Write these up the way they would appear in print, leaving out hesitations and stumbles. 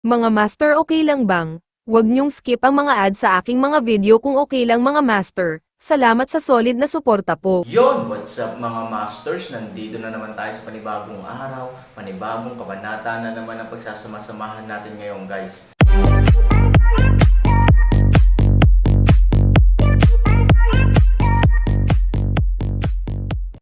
Mga master, okay lang bang? Huwag niyong skip ang mga ads sa aking mga video kung okay lang mga master. Salamat sa solid na suporta po. Yon, what's up mga masters? Nandito na naman tayo sa panibagong araw, panibagong kabanata na naman ang pagsasama-samahan natin ngayon guys.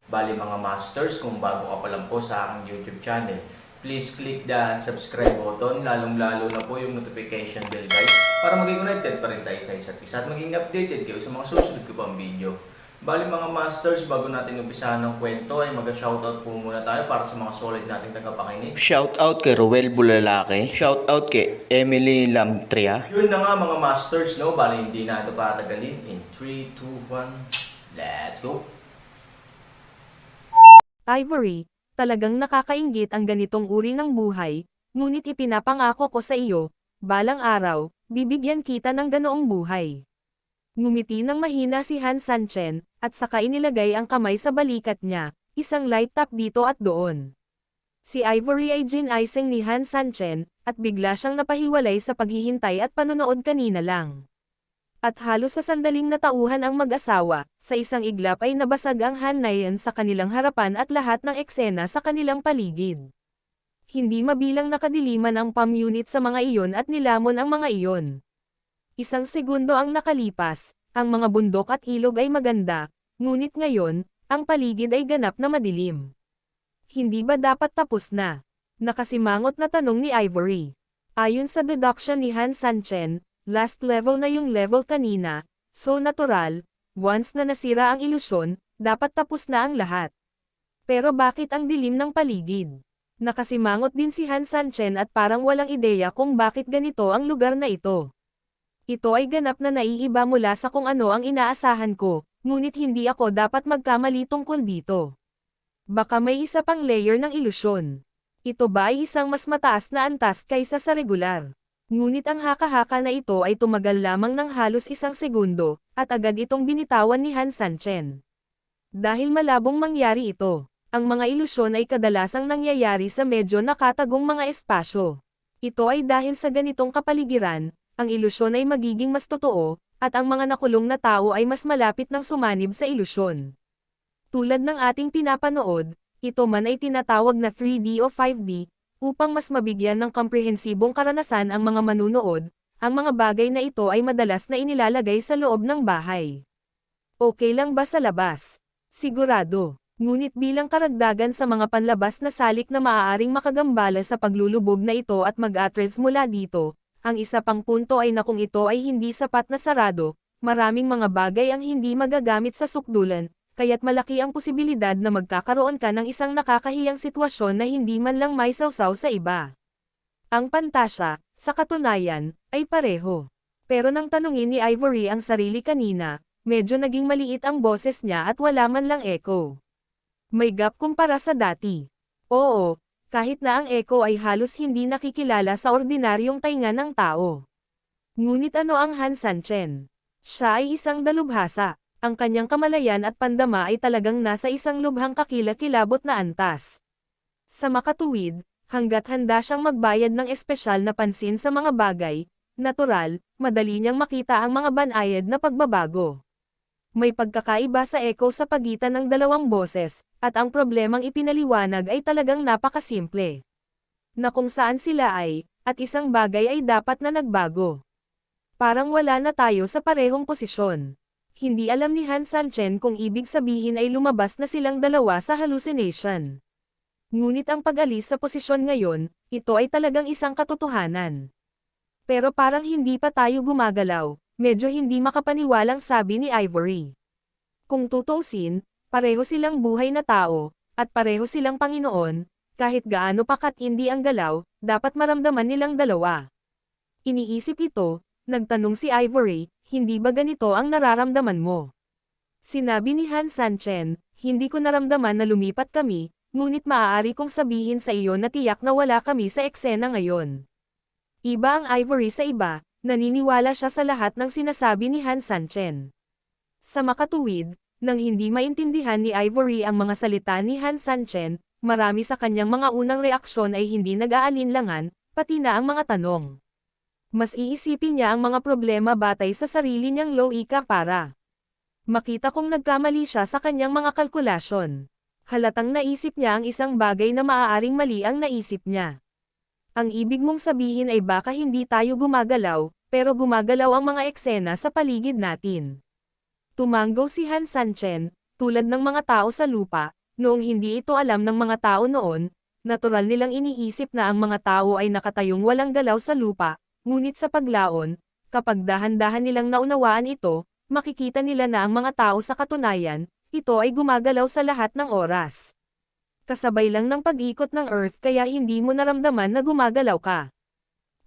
Bali mga masters, kung bago ka pa lang po sa aking YouTube channel, please click the subscribe button, lalong-lalo na po yung notification bell guys, para maging connected pa rin tayo sa isa't isa at maging updated kayo sa mga susunod ko pang video. Bali mga masters, bago natin umpisahan ng kwento ay mag-shoutout po muna tayo para sa mga solid nating tagapakinig. Shoutout kay Roel Bulalaki. Shoutout kay Emily Lamtria. Yun na nga mga masters, no? Bali hindi na ito patagalin. In 3, 2, 1, let's go! Ivory, talagang nakakainggit ang ganitong uri ng buhay, ngunit ipinapangako ko sa iyo, balang araw, bibigyan kita ng ganoong buhay. Ngumiti ng mahina si Han Sanchen, at saka inilagay ang kamay sa balikat niya, isang light tap dito at doon. Si Ivory ay gin-icing ni Han Sanchen, at bigla siyang napahiwalay sa paghihintay at panonood kanina lang. At halos sa sandaling natauhan ang mag-asawa, sa isang iglap ay nabasag ang Han na yan sa kanilang harapan at lahat ng eksena sa kanilang paligid. Hindi mabilang nakadiliman ang PAM unit sa mga iyon at nilamon ang mga iyon. Isang segundo ang nakalipas, ang mga bundok at ilog ay maganda, ngunit ngayon, ang paligid ay ganap na madilim. Hindi ba dapat tapos na? Nakasimangot na tanong ni Ivory. Ayon sa deduction ni Han Sanchen, last level na yung level kanina, so natural, once na nasira ang ilusyon, dapat tapos na ang lahat. Pero bakit ang dilim ng paligid? Nakasimangot din si Han Sanchen at parang walang ideya kung bakit ganito ang lugar na ito. Ito ay ganap na naiiba mula sa kung ano ang inaasahan ko, ngunit hindi ako dapat magkamali tungkol dito. Baka may isa pang layer ng ilusyon. Ito ba ay isang mas mataas na antas kaysa sa regular? Ngunit ang haka-haka na ito ay tumagal lamang ng halos isang segundo, at agad itong binitawan ni Han Sanchen. Dahil malabong mangyari ito, ang mga ilusyon ay kadalasang nangyayari sa medyo nakatagong mga espasyo. Ito ay dahil sa ganitong kapaligiran, ang ilusyon ay magiging mas totoo, at ang mga nakulong na tao ay mas malapit ng sumanib sa ilusyon. Tulad ng ating pinapanood, ito man ay tinatawag na 3D o 5D, upang mas mabigyan ng komprehensibong karanasan ang mga manunood, ang mga bagay na ito ay madalas na inilalagay sa loob ng bahay. Okay lang ba sa labas? Sigurado. Ngunit bilang karagdagan sa mga panlabas na salik na maaaring makagambala sa paglulubog na ito at mag-atres mula dito, ang isa pang punto ay na kung ito ay hindi sapat na sarado, maraming mga bagay ang hindi magagamit sa sukdulan, kaya't malaki ang posibilidad na magkakaroon ka ng isang nakakahiyang sitwasyon na hindi man lang may sawsaw sa iba. Ang pantasya, sa katunayan, ay pareho. Pero nang tanungin ni Ivory ang sarili kanina, medyo naging maliit ang boses niya at wala man lang echo. May gap kumpara sa dati. Oo, kahit na ang echo ay halos hindi nakikilala sa ordinaryong tainga ng tao. Ngunit ano ang Han Sanchen? Siya ay isang dalubhasa. Ang kanyang kamalayan at pandama ay talagang nasa isang lubhang kakilakilabot na antas. Sa makatuwid, hanggat handa siyang magbayad ng espesyal na pansin sa mga bagay, natural, madali niyang makita ang mga banayad na pagbabago. May pagkakaiba sa echo sa pagitan ng dalawang boses, at ang problemang ipinaliwanag ay talagang napakasimple. Na kung saan sila ay, at isang bagay ay dapat na nagbago. Parang wala na tayo sa parehong posisyon. Hindi alam ni Han Sanchen kung ibig sabihin ay lumabas na silang dalawa sa hallucination. Ngunit ang pag-alis sa posisyon ngayon, ito ay talagang isang katotohanan. Pero parang hindi pa tayo gumagalaw, medyo hindi makapaniwalang sabi ni Ivory. Kung tutuusin, pareho silang buhay na tao, at pareho silang Panginoon, kahit gaano pa katindi ang galaw, dapat maramdaman nilang dalawa. Iniisip ito, nagtanong si Ivory, hindi ba ganito ang nararamdaman mo? Sinabi ni Han Sanchen, hindi ko naramdaman na lumipat kami, ngunit maaari kong sabihin sa iyo na tiyak na wala kami sa eksena ngayon. Iba ang Ivory sa iba, naniniwala siya sa lahat ng sinasabi ni Han Sanchen. Sa makatuwid, nang hindi maintindihan ni Ivory ang mga salita ni Han Sanchen, marami sa kanyang mga unang reaksyon ay hindi nag-aalinlangan, pati na ang mga tanong. Mas iisipin niya ang mga problema batay sa sarili niyang loika para makita kung nagkamali siya sa kanyang mga kalkulasyon. Halatang naisip niya ang isang bagay na maaaring mali ang naisip niya. Ang ibig mong sabihin ay baka hindi tayo gumagalaw, pero gumagalaw ang mga eksena sa paligid natin. Tumanggo si Han Sanchen, tulad ng mga tao sa lupa, noong hindi ito alam ng mga tao noon, natural nilang iniisip na ang mga tao ay nakatayong walang galaw sa lupa, ngunit sa paglaon, kapag dahan-dahan nilang naunawaan ito, makikita nila na ang mga tao sa katunayan, ito ay gumagalaw sa lahat ng oras. Kasabay lang ng pag-ikot ng Earth kaya hindi mo naramdaman na gumagalaw ka.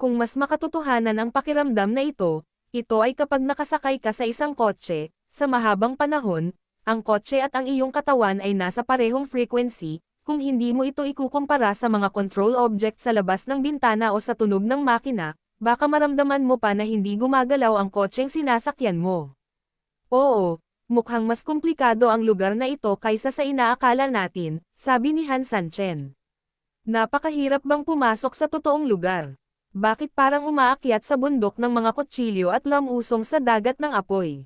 Kung mas makatotohanan ang pakiramdam na ito ay kapag nakasakay ka sa isang kotse, sa mahabang panahon, ang kotse at ang iyong katawan ay nasa parehong frequency, kung hindi mo ito ikukumpara sa mga control object sa labas ng bintana o sa tunog ng makina, baka maramdaman mo pa na hindi gumagalaw ang kotseng sinasakyan mo. Oo, mukhang mas komplikado ang lugar na ito kaysa sa inaakala natin, sabi ni Han Sanchen. Napakahirap bang pumasok sa totoong lugar? Bakit parang umaakyat sa bundok ng mga kutsilyo at lamusong sa dagat ng apoy?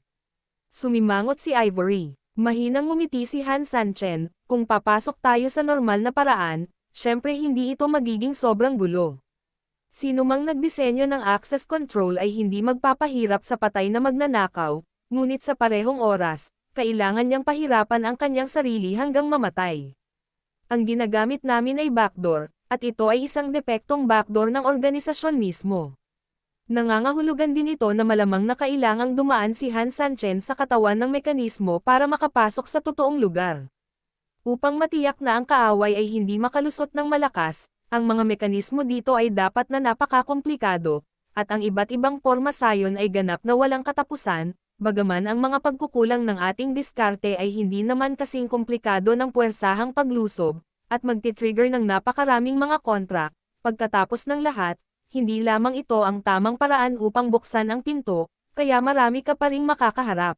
Sumimangot si Ivory. Mahinang ngumiti si Han Sanchen, kung papasok tayo sa normal na paraan, syempre hindi ito magiging sobrang gulo. Sino mang nagdisenyo ng access control ay hindi magpapahirap sa patay na magnanakaw, ngunit sa parehong oras, kailangan niyang pahirapan ang kanyang sarili hanggang mamatay. Ang ginagamit namin ay backdoor, at ito ay isang depektong backdoor ng organisasyon mismo. Nangangahulugan din ito na malamang na kailangang dumaan si Han Sanchen sa katawan ng mekanismo para makapasok sa totoong lugar. Upang matiyak na ang kaaway ay hindi makalusot ng malakas, ang mga mekanismo dito ay dapat na napakakomplikado, at ang iba't ibang porma sayon ay ganap na walang katapusan, bagaman ang mga pagkukulang ng ating diskarte ay hindi naman kasing komplikado ng puwersahang paglusob, at magti-trigger ng napakaraming mga kontra. Pagkatapos ng lahat, hindi lamang ito ang tamang paraan upang buksan ang pinto, kaya marami ka pa ring makakaharap.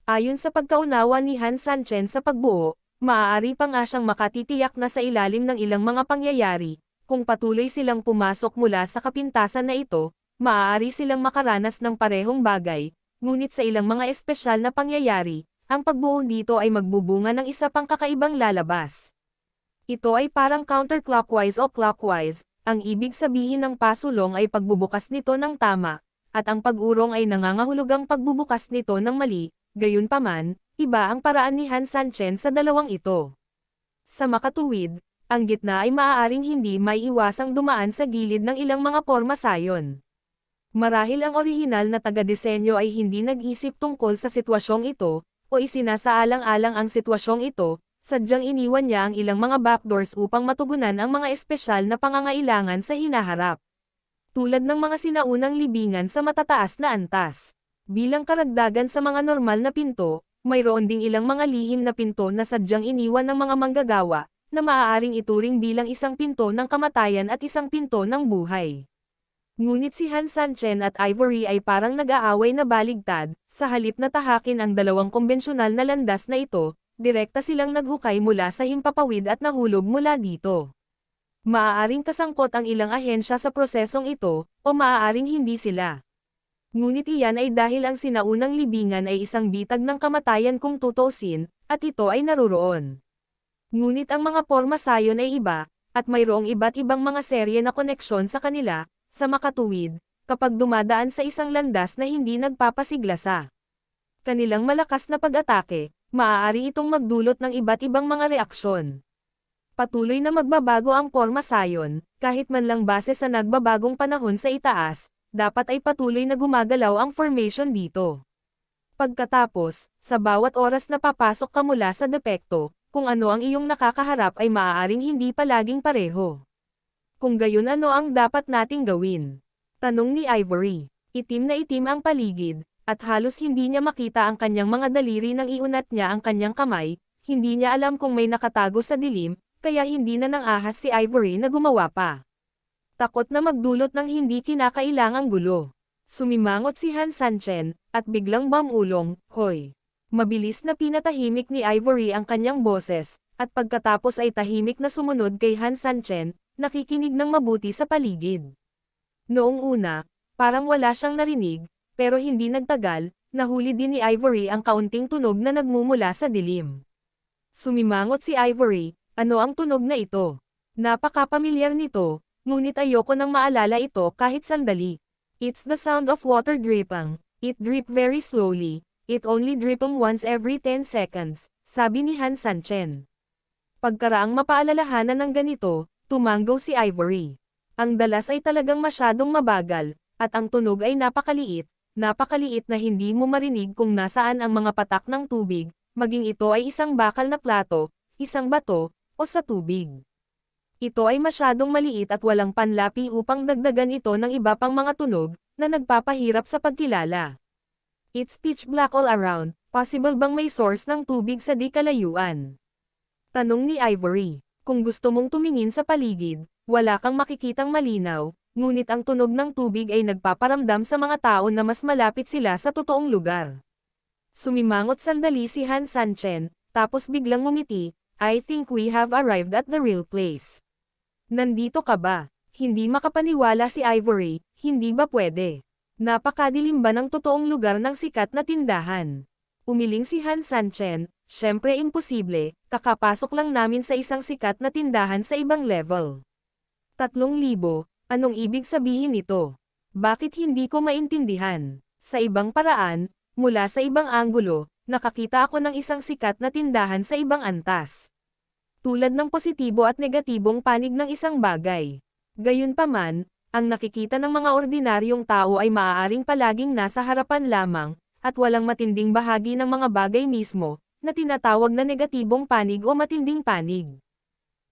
Ayon sa pagkaunawa ni Han Sanchen sa pagbuo, maaari pa nga siyang makatitiyak na sa ilalim ng ilang mga pangyayari, kung patuloy silang pumasok mula sa kapintasan na ito, maaari silang makaranas ng parehong bagay. Ngunit sa ilang mga espesyal na pangyayari, ang pagbuo dito ay magbubunga ng isa pang kakaibang lalabas. Ito ay parang counterclockwise o clockwise, ang ibig sabihin ng pasulong ay pagbubukas nito ng tama, at ang pag-urong ay nangangahulugang pagbubukas nito ng mali, gayunpaman, iba ang paraan ni Han Sanchen sa dalawang ito. Sa makatuwid, ang gitna ay maaaring hindi maiiwasang dumaan sa gilid ng ilang mga porma sayon. Marahil ang orihinal na taga-disenyo ay hindi nag-isip tungkol sa sitwasyong ito, o isinasaalang-alang ang sitwasyong ito, sadyang iniwan niya ang ilang mga backdoors upang matugunan ang mga espesyal na pangangailangan sa hinaharap. Tulad ng mga sinaunang libingan sa matataas na antas. Bilang karagdagan sa mga normal na pinto, mayroon ding ilang mga lihim na pinto na sadyang iniwan ng mga manggagawa, na maaaring ituring bilang isang pinto ng kamatayan at isang pinto ng buhay. Ngunit si Han Sanchen at Ivory ay parang nag-aaway na baligtad, sa halip na tahakin ang dalawang konbensyonal na landas na ito, direkta silang naghukay mula sa himpapawid at nahulog mula dito. Maaaring kasangkot ang ilang ahensya sa prosesong ito, o maaaring hindi sila. Ngunit iyan ay dahil ang sinaunang libingan ay isang bitag ng kamatayan kung tutuusin, at ito ay naruroon. Ngunit ang mga porma sayon ay iba, at mayroong iba't ibang mga serye na koneksyon sa kanila. Sa makatuwid, kapag dumadaan sa isang landas na hindi nagpapasigla sa kanilang malakas na pag-atake, maaari itong magdulot ng iba't ibang mga reaksyon. Patuloy na magbabago ang porma sayon, kahit man lang base sa nagbabagong panahon sa itaas, dapat ay patuloy na gumagalaw ang formation dito. Pagkatapos, sa bawat oras na papasok ka mula sa depekto, kung ano ang iyong nakakaharap ay maaaring hindi palaging pareho. Kung gayon ano ang dapat nating gawin? Tanong ni Ivory. Itim na itim ang paligid, at halos hindi niya makita ang kanyang mga daliri nang iunat niya ang kanyang kamay, hindi niya alam kung may nakatago sa dilim, kaya hindi na nang ahas si Ivory na gumawa pa. Takot na magdulot ng hindi kinakailangang gulo. Sumimangot si Han Sanchen, at biglang bumulong, "Hoy!" Mabilis na pinatahimik ni Ivory ang kanyang boses, at pagkatapos ay tahimik na sumunod kay Han Sanchen, nakikinig ng mabuti sa paligid. Noong una, parang wala siyang narinig, pero hindi nagtagal, nahuli din ni Ivory ang kaunting tunog na nagmumula sa dilim. Sumimangot si Ivory, ano ang tunog na ito? Napakapamilyar nito, ngunit ayoko nang maalala ito kahit sandali. It's the sound of water dripping. It drip very slowly. It only dripping once every 10 seconds, sabi ni Han Sanchen. Pagkaraang mapaalalahanan ng ganito, tumanggaw si Ivory. Ang dalas ay talagang masyadong mabagal, at ang tunog ay napakaliit na hindi mo marinig kung nasaan ang mga patak ng tubig, maging ito ay isang bakal na plato, isang bato, o sa tubig. Ito ay masyadong maliit at walang panlapi upang dagdagan ito ng iba pang mga tunog, na nagpapahirap sa pagkilala. It's pitch black all around, possible bang may source ng tubig sa di kalayuan? Tanong ni Ivory. Kung gusto mong tumingin sa paligid, wala kang makikitang malinaw, ngunit ang tunog ng tubig ay nagpaparamdam sa mga tao na mas malapit sila sa totoong lugar. Sumimangot sandali si Han Sanchen, tapos biglang ngumiti, I think we have arrived at the real place. Nandito ka ba? Hindi makapaniwala si Ivory, hindi ba pwede? Napakadilim ba ng totoong lugar ng sikat na tindahan? Umiling si Han Sanchen, syempre imposible, kakapasok lang namin sa isang sikat na tindahan sa ibang level. 3,000, anong ibig sabihin nito? Bakit hindi ko maintindihan? Sa ibang paraan, mula sa ibang anggulo, nakakita ako ng isang sikat na tindahan sa ibang antas. Tulad ng positibo at negatibong panig ng isang bagay. Gayunpaman, ang nakikita ng mga ordinaryong tao ay maaaring palaging nasa harapan lamang, at walang matinding bahagi ng mga bagay mismo, na tinatawag na negatibong panig o matinding panig.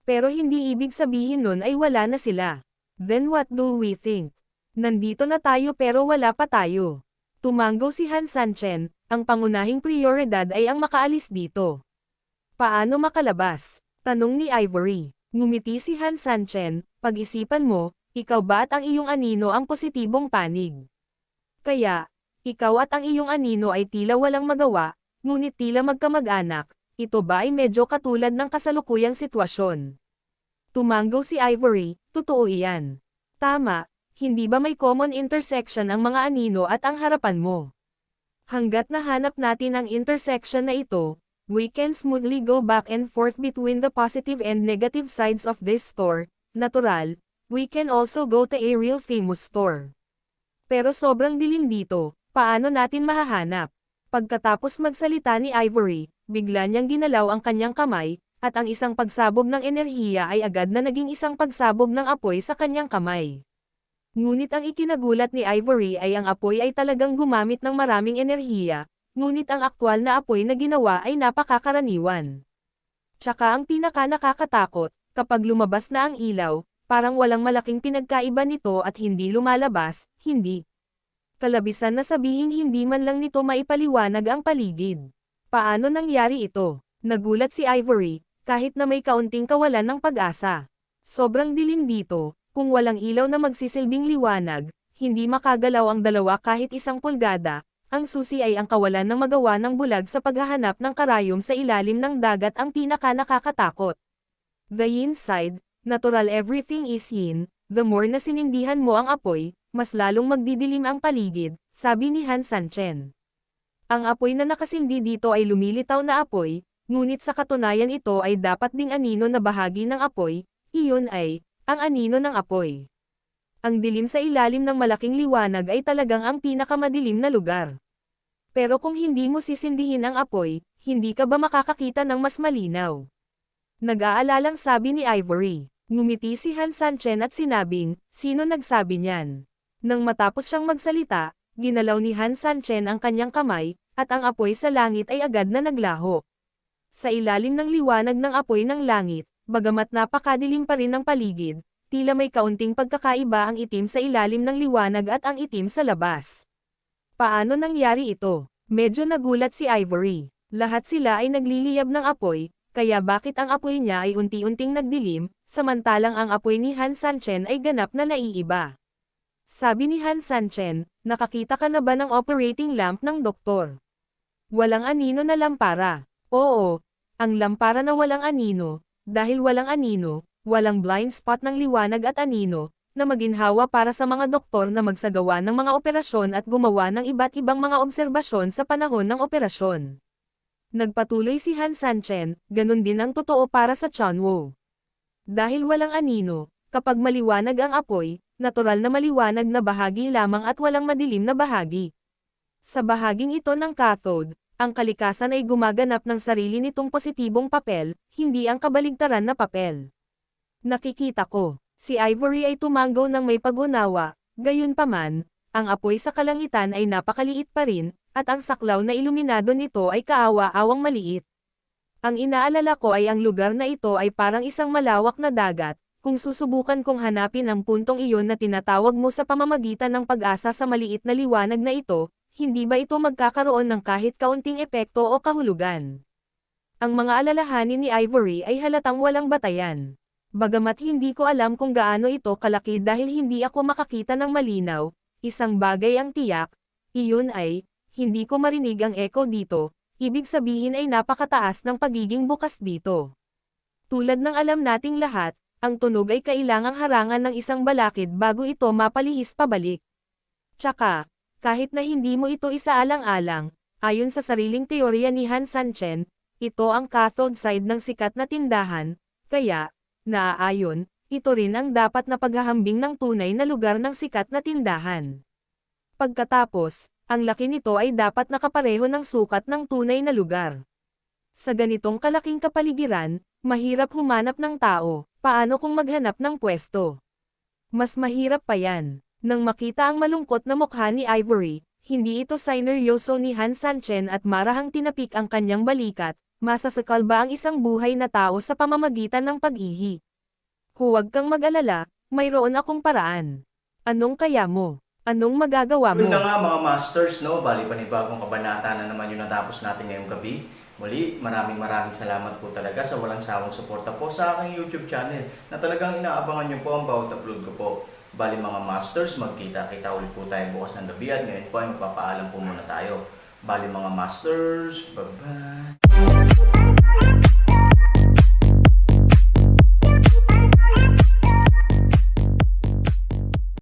Pero hindi ibig sabihin nun ay wala na sila. Then what do we think? Nandito na tayo pero wala pa tayo. Tumanggaw si Han Sanchen, ang pangunahing prioridad ay ang makaalis dito. Paano makalabas? Tanong ni Ivory. Ngumiti si Han Sanchen, pag-isipan mo, ikaw ba at ang iyong anino ang positibong panig? Kaya, ikaw at ang iyong anino ay tila walang magawa, ngunit tila magkamag-anak, ito ba ay medyo katulad ng kasalukuyang sitwasyon? Tumanggaw si Ivory, totoo iyan. Tama, hindi ba may common intersection ang mga anino at ang harapan mo? Hanggat nahanap natin ang intersection na ito, we can smoothly go back and forth between the positive and negative sides of this store. Natural, we can also go to a real famous store. Pero sobrang dilim dito, paano natin mahahanap? Pagkatapos magsalita ni Ivory, bigla niyang ginalaw ang kanyang kamay, at ang isang pagsabog ng enerhiya ay agad na naging isang pagsabog ng apoy sa kanyang kamay. Ngunit ang ikinagulat ni Ivory ay ang apoy ay talagang gumamit ng maraming enerhiya, ngunit ang aktwal na apoy na ginawa ay napakakaraniwan. Tsaka ang pinaka-nakakatakot, kapag lumabas na ang ilaw, parang walang malaking pinagkaiba nito at hindi lumalabas, hindi. Kalabisan na sabihing hindi man lang nito maipaliwanag ang paligid. Paano nangyari ito? Nagulat si Ivory, kahit na may kaunting kawalan ng pag-asa. Sobrang dilim dito, kung walang ilaw na magsisilbing liwanag, hindi makagalaw ang dalawa kahit 1 pulgada. Ang susi ay ang kawalan ng magawa ng bulag sa paghahanap ng karayom sa ilalim ng dagat ang pinaka-nakakatakot. The yin side, natural everything is yin, the more na sinindihan mo ang apoy, mas lalong magdidilim ang paligid, sabi ni Han Sanchen. Ang apoy na nakasindi dito ay lumilitaw na apoy, ngunit sa katunayan ito ay dapat ding anino na bahagi ng apoy, iyon ay, ang anino ng apoy. Ang dilim sa ilalim ng malaking liwanag ay talagang ang pinakamadilim na lugar. Pero kung hindi mo sisindihin ang apoy, hindi ka ba makakakita ng mas malinaw? Nag-aalalang sabi ni Ivory. Ngumiti si Han Sanchen at sinabing, sino nagsabi niyan? Nang matapos siyang magsalita, ginalaw ni Han Sanchen ang kanyang kamay, at ang apoy sa langit ay agad na naglaho. Sa ilalim ng liwanag ng apoy ng langit, bagamat napakadilim pa rin ang paligid, tila may kaunting pagkakaiba ang itim sa ilalim ng liwanag at ang itim sa labas. Paano nangyari ito? Medyo nagulat si Ivory. Lahat sila ay nagliliyab ng apoy, kaya bakit ang apoy niya ay unti-unting nagdilim, samantalang ang apoy ni Han Sanchen ay ganap na naiiba. Sabi ni Han Sanchen, nakakita ka na ba ng operating lamp ng doktor? Walang anino na lampara. Oo, ang lampara na walang anino, dahil walang anino, walang blind spot ng liwanag at anino, na maginhawa para sa mga doktor na magsagawa ng mga operasyon at gumawa ng iba't ibang mga obserbasyon sa panahon ng operasyon. Nagpatuloy si Han Sanchen, ganun din ang totoo para sa Chunwo. Dahil walang anino, kapag maliwanag ang apoy, natural na maliwanag na bahagi lamang at walang madilim na bahagi. Sa bahaging ito ng cathode, ang kalikasan ay gumaganap ng sarili nitong positibong papel, hindi ang kabaligtaran na papel. Nakikita ko, si Ivory ay tumanggaw ng may pag-unawa, gayunpaman, ang apoy sa kalangitan ay napakaliit pa rin, at ang saklaw na iluminado nito ay kaawa-awang maliit. Ang inaalala ko ay ang lugar na ito ay parang isang malawak na dagat, kung susubukan kong hanapin ang puntong iyon na tinatawag mo sa pamamagitan ng pag-asa sa maliit na liwanag na ito, hindi ba ito magkakaroon ng kahit kaunting epekto o kahulugan? Ang mga alalahanin ni Ivory ay halatang walang batayan. Bagamat hindi ko alam kung gaano ito kalaki dahil hindi ako makakita ng malinaw, isang bagay ang tiyak, iyon ay, hindi ko marinig ang echo dito, ibig sabihin ay napakataas ng pagiging bukas dito. Tulad ng alam nating lahat, ang tunog ay kailangang harangan ng isang balakid bago ito mapalihis pabalik. Tsaka, kahit na hindi mo ito isaalang-alang, ayon sa sariling teorya ni Han Sanchen, ito ang cathode side ng sikat na tindahan, kaya, naaayon, ito rin ang dapat na paghahambing ng tunay na lugar ng sikat na tindahan. Pagkatapos, ang laki nito ay dapat nakapareho ng sukat ng tunay na lugar. Sa ganitong kalaking kapaligiran, mahirap humanap ng tao, paano kung maghanap ng pwesto? Mas mahirap pa yan. Nang makita ang malungkot na mukha ni Ivory, hindi ito sineryoso ni Han Sanchen at marahang tinapik ang kanyang balikat, masasakal ba ang isang buhay na tao sa pamamagitan ng pag-ihi? Huwag kang mag-alala, mayroon akong paraan. Anong kaya mo? Anong magagawa mo? Yun na nga mga masters, no? Bali panibagong kabanata na naman yung natapos natin ngayong gabi. Muli, maraming salamat po talaga sa walang sawang suporta po sa aking YouTube channel na talagang inaabangan nyo po ang bawat upload ko po. Bali mga masters, magkita-kita ulit po tayo bukas ng gabi at ngayon po ay magpapaalam po muna tayo. Bali mga masters, bye-bye!